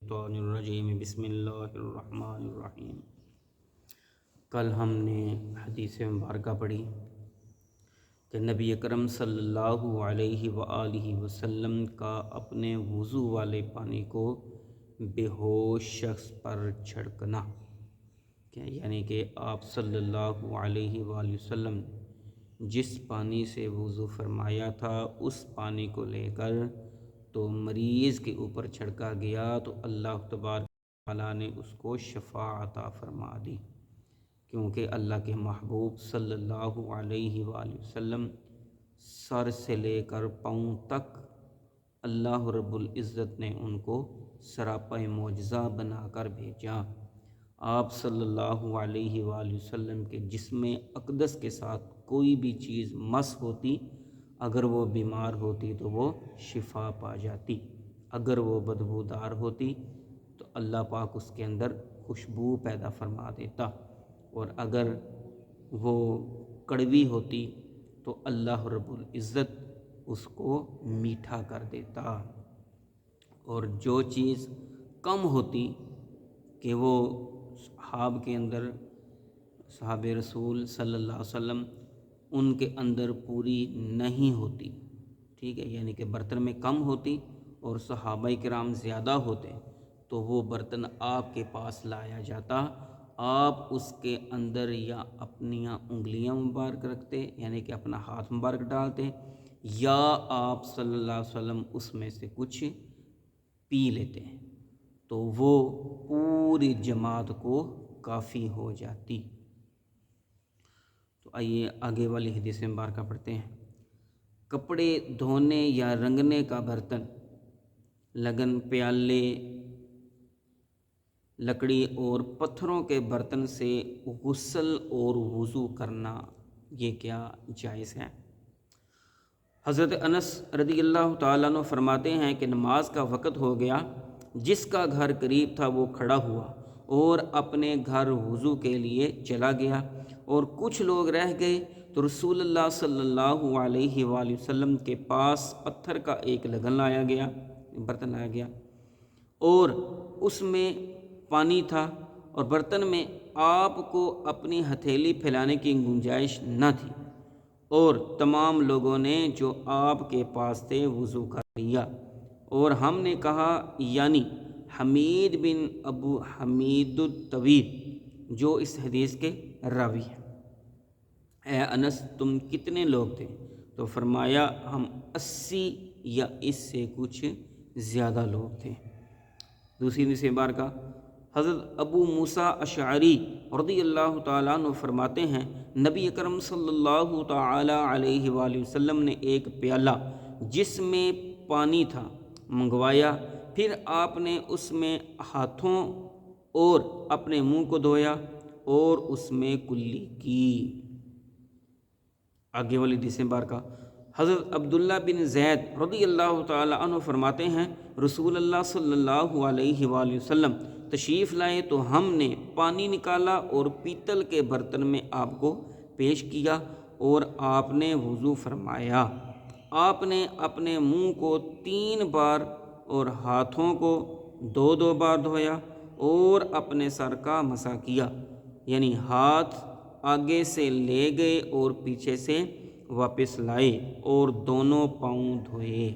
الشیطان الرجیم بسم اللہ الرحمن الرحیم۔ کل ہم نے حدیث مبارکہ پڑھی کہ نبی اکرم صلی اللہ علیہ وآلہ وسلم کا اپنے وضو والے پانی کو بے ہوش شخص پر چھڑکنا، یعنی کہ آپ صلی اللہ علیہ وآلہ وسلم جس پانی سے وضو فرمایا تھا اس پانی کو لے کر تو مریض کے اوپر چھڑکا گیا تو اللہ تبارک تعالیٰ نے اس کو شفا عطا فرما دی، کیونکہ اللہ کے محبوب صلی اللہ علیہ وآلہ وسلم سر سے لے کر پاؤں تک اللہ رب العزت نے ان کو سراپا معجزہ بنا کر بھیجا۔ آپ صلی اللہ علیہ وآلہ وسلم کے جسم اقدس کے ساتھ کوئی بھی چیز مس ہوتی، اگر وہ بیمار ہوتی تو وہ شفا پا جاتی، اگر وہ بدبودار ہوتی تو اللہ پاک اس کے اندر خوشبو پیدا فرما دیتا، اور اگر وہ کڑوی ہوتی تو اللہ رب العزت اس کو میٹھا کر دیتا، اور جو چیز کم ہوتی کہ وہ صحابہ رسول صلی اللہ علیہ وسلم ان کے اندر پوری نہیں ہوتی، ٹھیک ہے، یعنی کہ برتن میں کم ہوتی اور صحابہ کرام زیادہ ہوتے تو وہ برتن آپ کے پاس لایا جاتا، آپ اس کے اندر یا اپنی انگلیاں مبارک رکھتے، یعنی کہ اپنا ہاتھ مبارک ڈالتے، یا آپ صلی اللہ علیہ وسلم اس میں سے کچھ پی لیتے تو وہ پوری جماعت کو کافی ہو جاتی۔ تو آئیے آگے والی حدیث مبارکہ پڑھتے ہیں۔ کپڑے دھونے یا رنگنے کا برتن، لگن، پیالے، لکڑی اور پتھروں کے برتن سے غسل اور وضو کرنا، یہ کیا جائز ہے؟ حضرت انس رضی اللہ تعالیٰ عنہ فرماتے ہیں کہ نماز کا وقت ہو گیا، جس کا گھر قریب تھا وہ کھڑا ہوا اور اپنے گھر وضو کے لیے چلا گیا، اور کچھ لوگ رہ گئے تو رسول اللہ صلی اللہ علیہ وآلہ وسلم کے پاس پتھر کا ایک لگن لایا گیا، برتن لایا گیا، اور اس میں پانی تھا، اور برتن میں آپ کو اپنی ہتھیلی پھیلانے کی گنجائش نہ تھی، اور تمام لوگوں نے جو آپ کے پاس تھے وضو کر لیا، اور ہم نے کہا، یعنی حمید بن ابو حمید الطویل جو اس حدیث کے راوی ہیں، اے انس تم کتنے لوگ تھے؟ تو فرمایا ہم 80 یا اس سے کچھ زیادہ لوگ تھے۔ دوسری حدیث مبارکہ، حضرت ابو موسیٰ اشعری رضی اللہ تعالیٰ عنہ فرماتے ہیں، نبی اکرم صلی اللہ تعالیٰ علیہ وآلہ وسلم نے ایک پیالہ جس میں پانی تھا منگوایا، پھر آپ نے اس میں ہاتھوں اور اپنے منہ کو دھویا اور اس میں کلی کی۔ آگے والی حدیث مبارکہ، حضرت عبداللہ بن زید رضی اللہ تعالیٰ عنہ فرماتے ہیں، رسول اللہ صلی اللہ علیہ وآلہ وسلم تشریف لائے تو ہم نے پانی نکالا اور پیتل کے برتن میں آپ کو پیش کیا، اور آپ نے وضو فرمایا، آپ نے اپنے منہ کو 3 بار اور ہاتھوں کو 2 بار دھویا اور اپنے سر کا مسح کیا، یعنی ہاتھ آگے سے لے گئے اور پیچھے سے واپس لائے اور دونوں پاؤں دھوئے،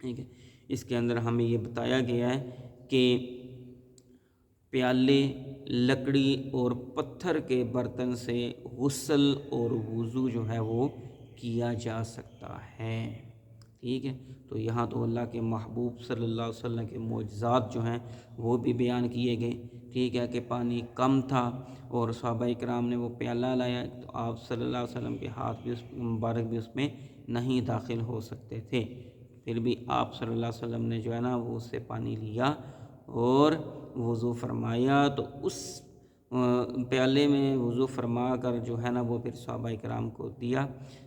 ٹھیک ہے۔ اس کے اندر ہمیں یہ بتایا گیا ہے کہ پیالے، لکڑی اور پتھر کے برتن سے غسل اور وضو جو ہے وہ کیا جا سکتا ہے، ٹھیک ہے۔ تو یہاں تو اللہ کے محبوب صلی اللہ علیہ وسلم کے معجزات جو ہیں وہ بھی بیان کیے گئے، ٹھیک ہے، کہ پانی کم تھا اور صحابہ کرام نے وہ پیالہ لایا تو آپ صلی اللہ علیہ وسلم کے ہاتھ بھی مبارک بھی اس میں نہیں داخل ہو سکتے تھے، پھر بھی آپ صلی اللہ علیہ وسلم نے جو ہے نا وہ اس سے پانی لیا اور وضو فرمایا، تو اس پیالے میں وضو فرما کر جو ہے نا وہ پھر صحابہ کرام کو دیا۔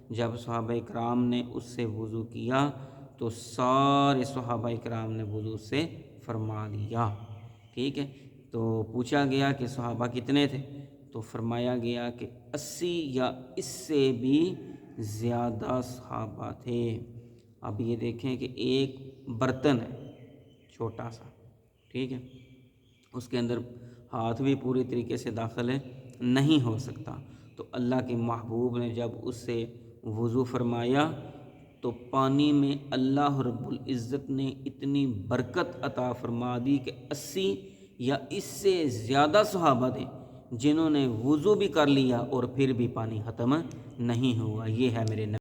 جب صحابہ کرام نے اس سے وضو کیا تو سارے صحابہ کرام نے وضو سے فرما لیا، ٹھیک ہے۔ تو پوچھا گیا کہ صحابہ کتنے تھے؟ تو فرمایا گیا کہ 80 یا اس سے بھی زیادہ صحابہ تھے۔ اب یہ دیکھیں کہ ایک برتن ہے چھوٹا سا، ٹھیک ہے، اس کے اندر ہاتھ بھی پوری طریقے سے داخل نہیں ہو سکتا۔ تو اللہ کے محبوب نے جب اس سے وضو فرمایا تو پانی میں اللہ رب العزت نے اتنی برکت عطا فرما دی کہ 80 یا اس سے زیادہ صحابہ تھے جنہوں نے وضو بھی کر لیا اور پھر بھی پانی ختم نہیں ہوا۔ یہ ہے میرے